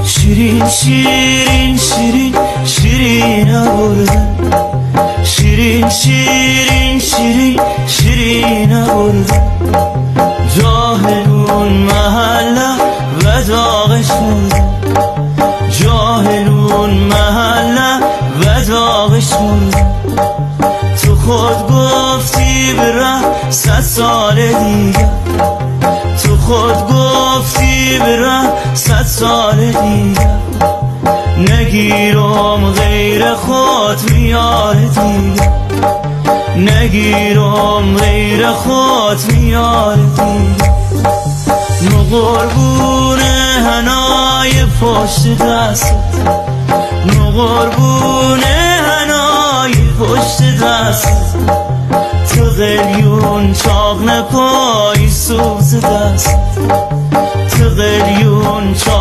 شیرین شیرین شیرین شیرین آوردن، شیرین شیرین شیرین شیرین آوردن. جاهلون محله و داغش مردن، جاهلون محله و داغش مردن. تو خود گفتی بره 100 سال دیگه، تو خود گفتی بره 100 سال دیگه. نگیرم غیر خود میاره دیگه، نگیرم غیر خود میاره دیگه. نو قربون هنای پشت دست، نو قربون هنای پشت دست. تو قلیون چاق نپای سوز دست، تو قلیون چاق